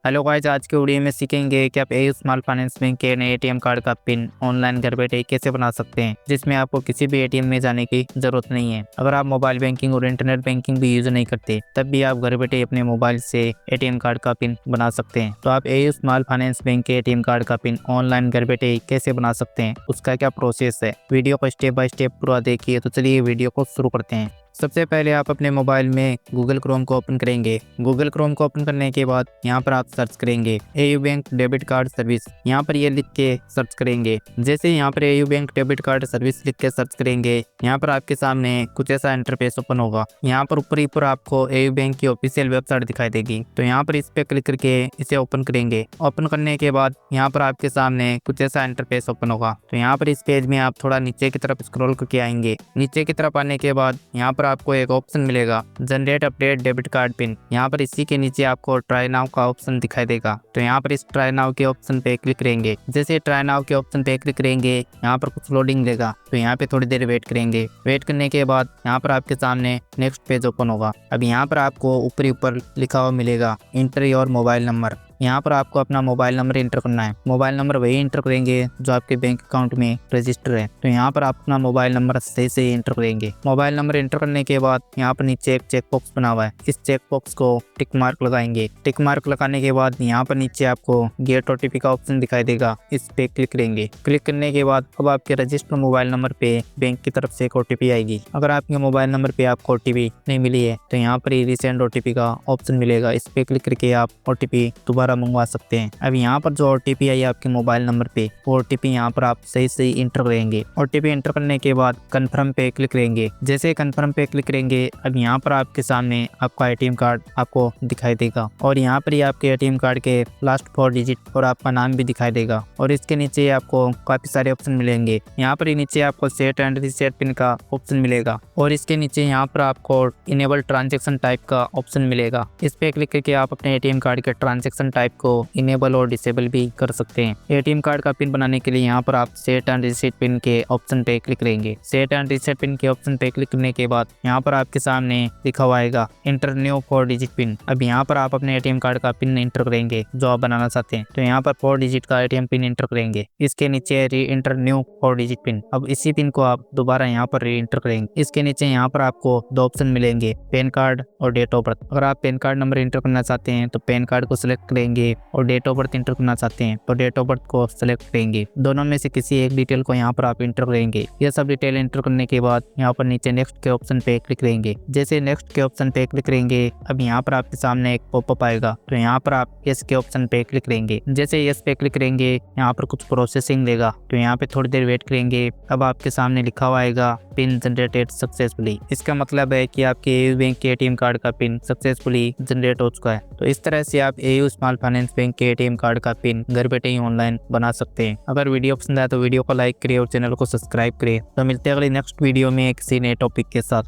Hello guys, आज के video में सीखेंगे कि आप एयू स्मॉल फाइनेंस बैंक के नए एटीएम कार्ड का पिन ऑनलाइन घर बैठे कैसे बना सकते हैं, जिसमें आपको किसी भी एटीएम में जाने की जरूरत नहीं है। अगर आप मोबाइल बैंकिंग और इंटरनेट बैंकिंग भी यूज नहीं करते, तब भी आप घर बैठे अपने मोबाइल से एटीएम कार्ड का पिन बना सकते हैं। तो आप एयू स्मॉल फाइनेंस बैंक के एटीएम कार्ड का पिन ऑनलाइन घर बैठे कैसे बना सकते हैं, उसका क्या प्रोसेस है, वीडियो को स्टेप बाय स्टेप पूरा देखिए। तो चलिए वीडियो को शुरू करते हैं। सबसे पहले आप अपने मोबाइल में गूगल क्रोम को ओपन करेंगे। गूगल क्रोम को ओपन करने के बाद यहाँ पर आप सर्च करेंगे AU bank debit card service. यहाँ पर ये लिख के सर्च करेंगे। जैसे यहाँ पर AU bank debit card service लिख के सर्च करेंगे, यहाँ पर आपके सामने कुछ ऐसा इंटरफेस ओपन होगा। यहाँ पर ऊपर ही पर आपको एयू बैंक की ऑफिशियल वेबसाइट दिखाई देगी। तो यहाँ पर इस पे क्लिक करके इसे ओपन करेंगे। ओपन करने के बाद यहाँ पर आपके सामने कुछ ऐसा इंटरफेस ओपन होगा। तो यहाँ पर इस पेज में आप थोड़ा नीचे की तरफ स्क्रॉल करके आएंगे। नीचे की तरफ आने के बाद यहाँ पर आपको एक ऑप्शन मिलेगा, generate update debit card pin. यहाँ पर इसी के नीचे आपको ट्राई नाउ का ऑप्शन दिखाई देगा। तो यहाँ पर इस ट्राई नाउ के ऑप्शन पे क्लिक करेंगे। जैसे ट्राई नाउ के ऑप्शन पे क्लिक करेंगे, यहाँ पर कुछ लोडिंग देगा। तो यहाँ पे थोड़ी देर वेट करेंगे। वेट करने के बाद यहाँ पर आपके सामने नेक्स्ट पेज ओपन होगा। अब यहाँ पर आपको ऊपर लिखा हुआ मिलेगा, इंटर योर मोबाइल नंबर। यहाँ पर आपको अपना मोबाइल नंबर इंटर करना है। मोबाइल नंबर वही इंटर करेंगे जो आपके बैंक अकाउंट में रजिस्टर है। तो यहाँ पर आप अपना मोबाइल नंबर सही से इंटर करेंगे। मोबाइल नंबर इंटर करने के बाद यहाँ पर नीचे एक चेक बॉक्स बना हुआ है। इस चेक बॉक्स को टिक मार्क लगाएंगे। टिक मार्क लगाने के बाद यहाँ पर नीचे आपको गेट ओटीपी का ऑप्शन दिखाई देगा। इस पे क्लिक करेंगे। क्लिक करने के बाद अब आपके रजिस्टर मोबाइल नंबर पे बैंक की तरफ से एक ओटीपी आएगी। अगर आपके मोबाइल नंबर पे आपको ओटीपी नहीं मिली है, तो यहाँ पर रिसेंड ओटीपी का ऑप्शन मिलेगा। इस पे क्लिक करके आप ओटीपी दोबारा मंगवा सकते हैं। अब यहाँ पर जो ओटीपी आई आपके मोबाइल नंबर पे, वो ओटीपी यहाँ पर आप सही इंटर करेंगे। ओटीपी इंटर करने के बाद कंफर्म पे क्लिक करेंगे। जैसे कंफर्म पे क्लिक करेंगे, अब यहाँ पर आपके सामने आपका एटीएम कार्ड आपको दिखाई देगा और यहाँ पर ही आपके एटीएम कार्ड के लास्ट 4 डिजिट और आपका नाम भी दिखाई देगा। और इसके नीचे आपको काफी सारे ऑप्शन मिलेंगे। यहाँ पर ही नीचे आपको सेट एंड रीसेट पिन का ऑप्शन मिलेगा और इसके नीचे यहाँ पर आपको इनेबल ट्रांजेक्शन टाइप का ऑप्शन मिलेगा। इस पे क्लिक करके आप अपने एटीएम कार्ड के ट्रांजेक्शन टाइप को इनेबल और डिसेबल भी कर सकते हैं। एटीएम कार्ड का पिन बनाने के लिए यहाँ पर आप सेट एंड रीसेट पिन के ऑप्शन पे क्लिक करेंगे। सेट एंड रीसेट पिन के ऑप्शन पे क्लिक करने के बाद यहाँ पर आपके सामने लिखा हुआ आएगा, इंटर न्यू 4 डिजिट पिन। अब यहाँ पर आप अपने एटीएम कार्ड का पिन इंटर करेंगे जो आप बनाना चाहते हैं। तो यहाँ पर 4 डिजिट का एटीएम पिन इंटर करेंगे। इसके नीचे री इंटर न्यू 4 डिजिट पिन। अब इसी पिन को आप दोबारा यहाँ पर री इंटर करेंगे। इसके नीचे यहाँ पर आपको 2 ऑप्शन मिलेंगे, पैन कार्ड और डेट ऑफ बर्थ। अगर आप पैन कार्ड नंबर इंटर करना चाहते हैं तो पैन कार्ड को सिलेक्ट करेंगे और डेट ऑफ बर्थ इंटर करना चाहते हैं तो डेट ऑफ बर्थ को सिलेक्ट करेंगे। दोनों में से किसी एक डिटेल को यहाँ पर आप इंटर करेंगे। ये सब डिटेल इंटर करने के बाद यहाँ पर नीचे नेक्स्ट के ऑप्शन पे क्लिक करेंगे। जैसे नेक्स्ट के ऑप्शन पे क्लिक करेंगे, अब यहाँ पर आपके सामने एक पॉपअप आएगा। तो यहाँ पर आप यस के ऑप्शन पे क्लिक करेंगे। जैसे यस पे क्लिक करेंगे, यहाँ पर कुछ प्रोसेसिंग देगा। तो यहाँ पे थोड़ी देर वेट करेंगे। अब आपके सामने लिखा हुआ आएगा, पिन जनरेटेड सक्सेसफुली। इसका मतलब है कि आपके एयू बैंक के एटीएम कार्ड का पिन सक्सेसफुली जनरेट हो चुका है। तो इस तरह से आप एयू स्मॉल फाइनेंस बैंक के एटीएम कार्ड का पिन घर बैठे ही ऑनलाइन बना सकते हैं। अगर वीडियो पसंद आए तो वीडियो को लाइक करिए और चैनल को सब्सक्राइब करिए। तो मिलते हैं अगली नेक्स्ट वीडियो में किसी नए टॉपिक के साथ।